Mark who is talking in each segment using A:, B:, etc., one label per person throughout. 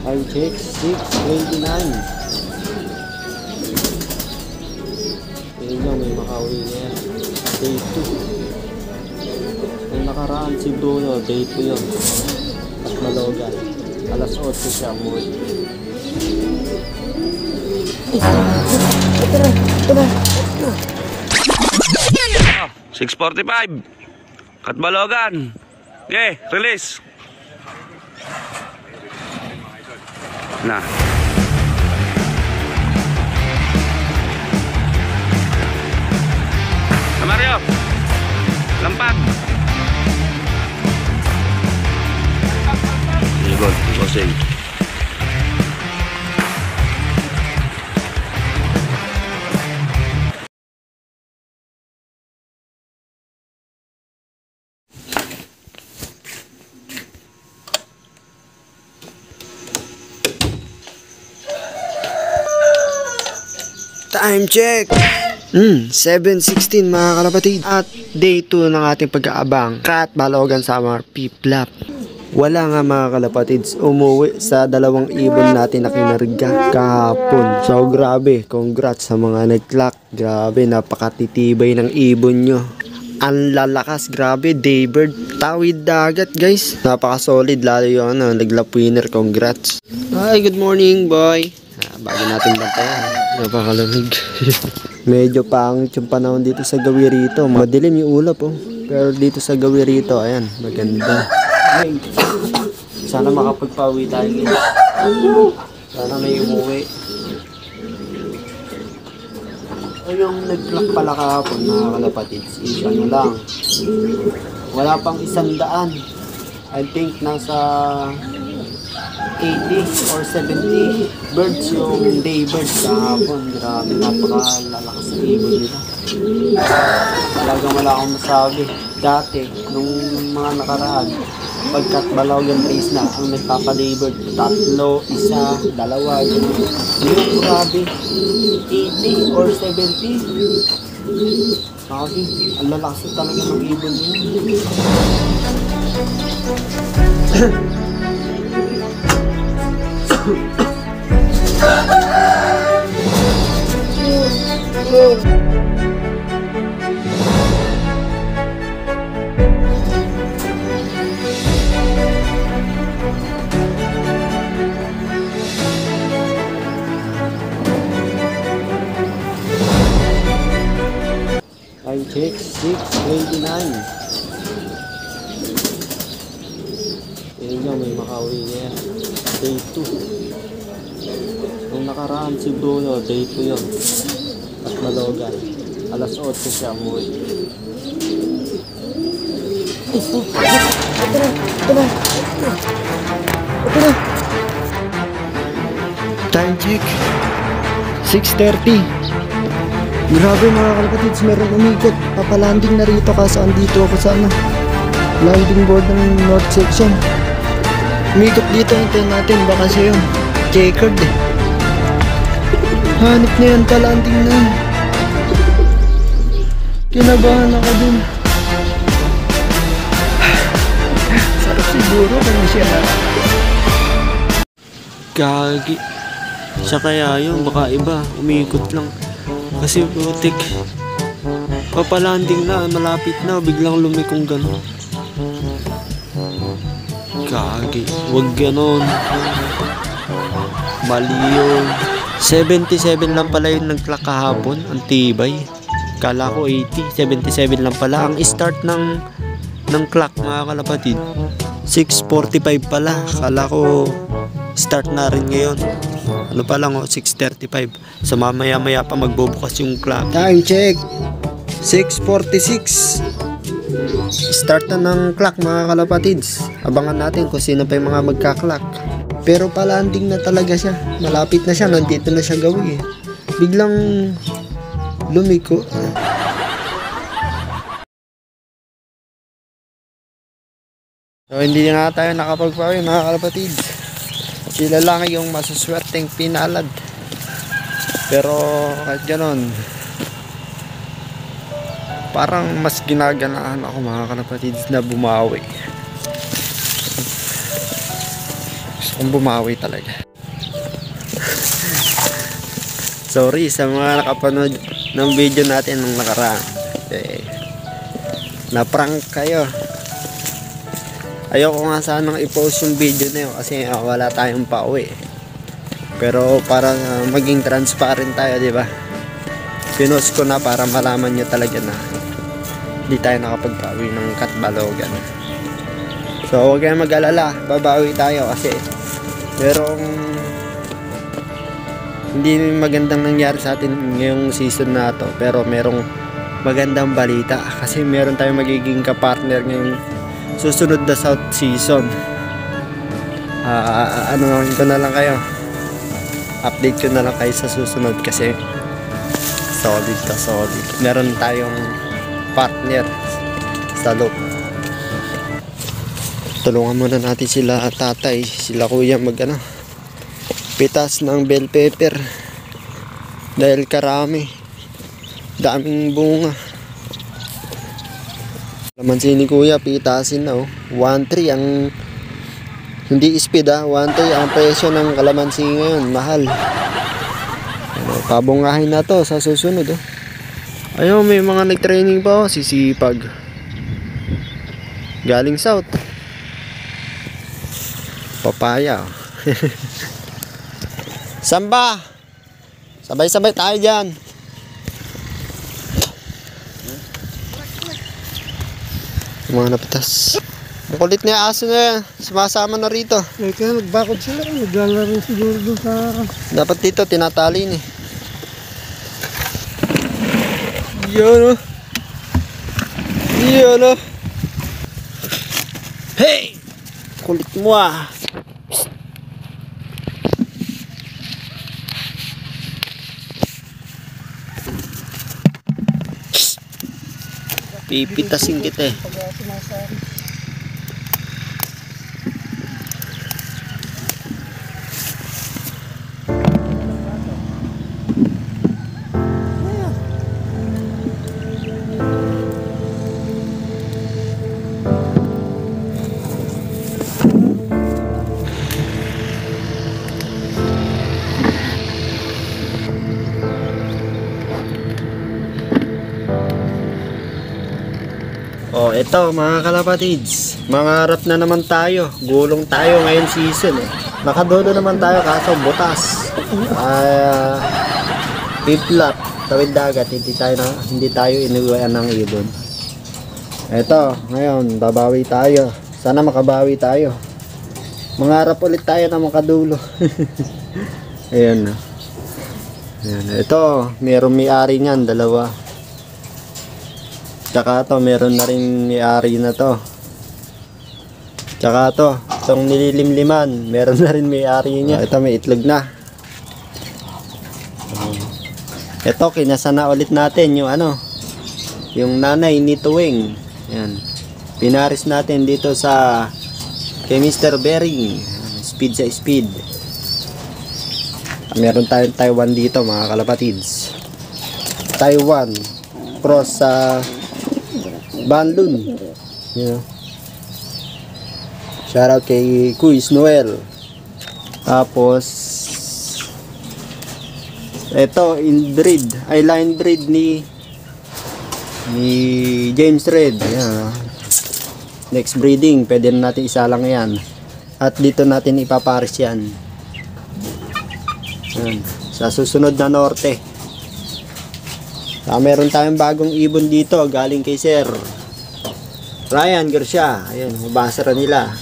A: I check 6:29. Ayun lang, may makauwi na yan. Day 2. Yung nakaraan si Bruno, day 2 yun. At Malogan. Alas 8 siya umuwi. Ito na.
B: 6:45. Katbalogan. Okay, release. Nah. Mario. Lampag. Ikot, bossing.
A: Time check! 7:16 mga kalapatid. At day 2 ng ating pag-aabang Katbalogan Summer Piplap. Wala nga mga kalapatids, umuwi sa 2 ibon natin na kinarga kahapon. So grabe, congrats sa mga nag-clock. Grabe, napakatitibay ng ibon nyo. Ang lalakas, grabe, daybird, tawid dagat guys. Napaka-solid, lalo yung nag-lap winner, congrats. Hi, good morning boy. Bago natin bantayan, napakalamig. Medyo pangit yung panahon dito sa Gawirito. Madilim yung ulap oh. Pero dito sa Gawirito, ayan, maganda. Sana makapagpawi tayo guys. Sana may umuwi. Yung nag-clock pala kahapon mga kalapatids is ano lang, wala pang 100. I think nasa 80 or 70 birds yung day birds kahapon. Grabe, napakalalakas ng ibon nila. Talagang wala akong masabi. Dati, nung mga nakaraan, pagkat Balogan race na, ang nagpapalibird, 3, 1, 2. Ngayon, grabe, 80 or 70. Grabe, ang lalakas talaga ng ibon niya. I check 6:29. Ayun lang, may makauwi na yan. Day 2. Nung nakaraan si Bruno, day 2 yun. At Malogan. Alas 8 siya umuwi. Ito na. Time check 6:30. Grabe mga kalapatids, meron umikot. Papalanding na rito kasi andito ako sa landing board ng north section. Umikot dito, hintayin natin, baka siya yun. Checkered eh. Hanip na yan, palanding na. Kinabahan ako dun. Sarap siguro kung siya na. Gagi. Siya kaya yun, baka iba, umikot lang. Kasi putik, papalanding na, malapit na, biglang lumikong gano'n. Kagi, wag gano'n. Mali yun. 77 lang pala yung nag-clock kahapon, ang tibay. Kala ko 80, 77 lang pala. Ang start ng clock mga kalapatid, 6:45 pala. Kala ko start na rin ngayon. Ano pa lang 6:35. So mamaya-maya pa magbubukas yung clock. Time check 6:46. Start na ng clock mga kalapatids. Abangan natin kung sino pa yung mga magka-clock. Pero palanding na talaga siya. Malapit na siya, nandito na siya gawin. Biglang lumiko. So hindi na tayo nakapagpawi mga kalapatids. Sila lang yung masuswerteng pinalad. Pero kahit ganon, parang mas ginaganahan ako mga kalapatids na bumawi. Gusto kong bumawi talaga. Sorry sa mga nakapanood ng video natin nung nakaraan. Na-prank kayo. Ayoko nga sanang i-post yung video na yun kasi wala tayong pauwi. Pero para maging transparent tayo, di ba? Pinost ko na para malaman nyo talaga na hindi tayo nakapagpawi ng Katbalogan. So huwag kayong mag-alala, babawi tayo kasi merong hindi magandang nangyari sa atin ngayong season na to, pero merong magandang balita kasi meron tayong magiging kapartner ngayong susunod na South season. Ano ko na lang kayo, update ko na lang kayo sa susunod kasi solid. Meron tayong partner sa loob. Tulungan muna natin sila tatay, sila kuya pitas ng bell pepper dahil daming bunga. Kalamansi ni kuya pitasin na 1.3 ang hindi speed 1.3 ang presyo ng kalamansi ngayon, mahal. Pabungahin na to sa susunod Ayun, may mga nag-training pa sisipag galing south. Papaya Samba, sabay-sabay tayo dyan. Mga napitas. Ang kulit niya aso na yan, sumasama na rito.
C: Kaya nagbakod sila, naglalaro siguro doon sa...
A: Dapat dito tinatali ni. Yun Yun Hey! Kulit mo Pipitasin kita Ito mga kalapatids, mangarap na naman tayo. Gulong tayo ngayon season Nakadodo naman tayo kaso butas. Piplap, tawid dagat, hindi tayo inuwian ng ibon. Ito, ngayon babawi tayo. Sana makabawi tayo. Mangarap ulit tayo na makadulo. Ayan. Ito, mayroong may-ari niyan, dalawa. Tsaka to, meron na rin may-ari na to. Tsaka to, itong nililimliman, meron na rin may-ari niya. Ito, may itlog na. Ito, kinasa na ulit natin yung yung nanay ni Tuwing. Yan. Pinaris natin dito sa kay Mr. Bering. Speed sa speed. Meron tayong Taiwan dito mga kalapatids. Taiwan cross sa Bandun. Shoutout kay Kuis Noel. Tapos ito inbreed, line breed ni James Red. Next breeding, pwede na natin isa lang yan. At dito natin ipapares yan. Sa susunod na norte. Meron tayong bagong ibon dito galing kay Sir Ryan Garcia. Ayan, mabasara nila.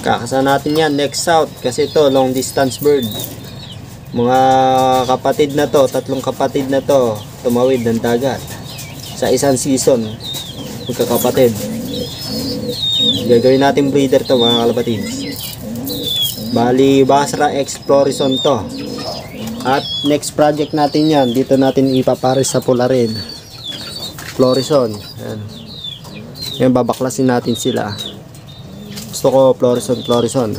A: Kakasa natin yan next south kasi ito long distance bird. Mga kapatid na to, tatlong kapatid na to, tumawid ng dagat sa isang season. Magkakapatid. Gagawin natin breeder to mga kalapatid. Bali Basra X Florison to. At next project natin yan, dito natin ipapares sa Polarin Florison. Yan, babaklasin natin sila. Gusto ko Florison.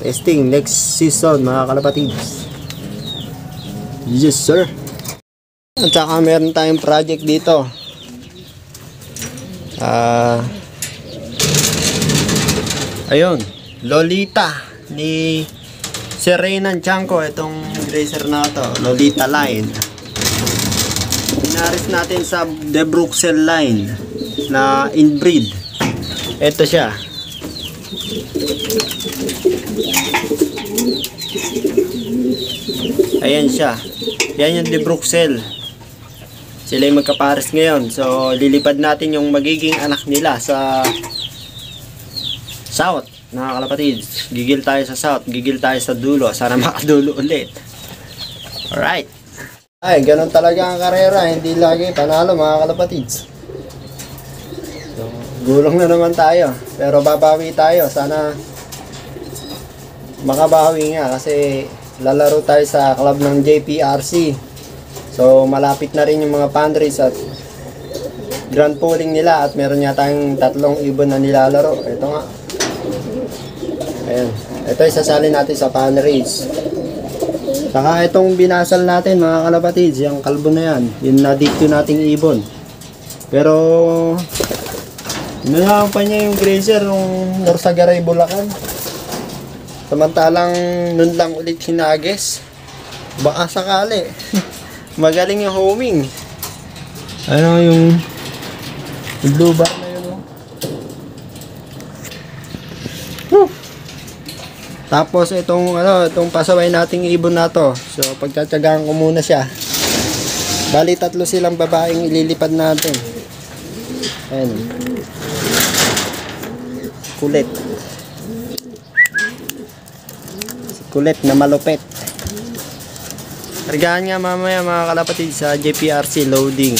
A: Testing next season mga kalapatids. Yes sir. At saka meron tayong project dito. Ayun, Lolita ni Sir Reynan Chanco, itong grazer na to, Lolita line. Inaris natin sa De Bruxelles line na inbreed. Ito siya. Ayan siya. Yan yung De Bruxelles. Sila yung magkapares ngayon. So, lilipad natin yung magiging anak nila sa South, mga kalapatids. Gigil tayo sa South, gigil tayo sa dulo. Sana makadulo ulit. Alright. Ay, ganun talaga ang karera. Hindi lagi panalo, mga kalapatids. So, gulong na naman tayo. Pero babawi tayo. Sana makabawi nga kasi lalaro tayo sa club ng JPRC. So, malapit na rin yung mga fundraise at grand pooling nila at meron niya tayong 3 ibon na nilalaro. Ito nga. Ayan. Ito isasali natin sa fundraise. Saka itong binasal natin, mga kalapatids, yung kalbo na yan, yung na-dicto nating ibon. Pero, nalaman pa niya yung grazer ng Norsagaray, Bulacan. Samantalang nun lang ulit hinages. Baka sakali. Magaling yung homing. Ano yung blue bar na yun, oh. Tapos itong pasaway nating ibon na to. So pagtatsagaan ko muna siya. Bali 3 silang babaeng ililipad natin. Ayan. Kulit. Kulit na malupit. Kargahan nga mamaya, mga kalapatid, sa JPRC loading.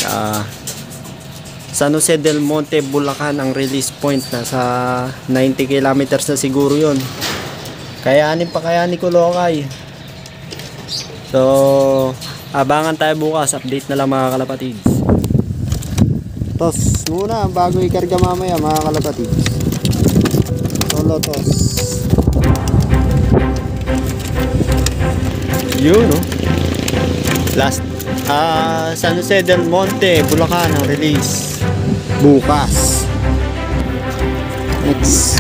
A: San Jose del Monte, Bulacan ang release point. Nasa 90 kilometers na siguro yun. Kayanin pa kaya ni Kulokay. So, abangan tayo bukas. Update na lang, mga kalapatids. Tos muna bago ikarga mamaya, mga kalapatids. Solo tos. Yun, no? Last San Jose del Monte, Bulacan ang release bukas. Next.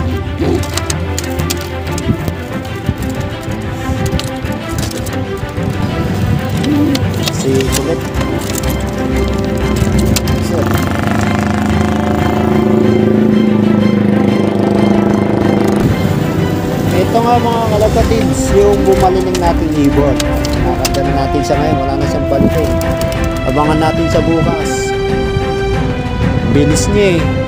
A: Si Kulit. So, ito nga, mga kalapatids, yung bumaliling nating ibon. Nakakadala natin siya ngayon, wala na siyang balikin. Abangan natin sa bukas. Bilis niya eh.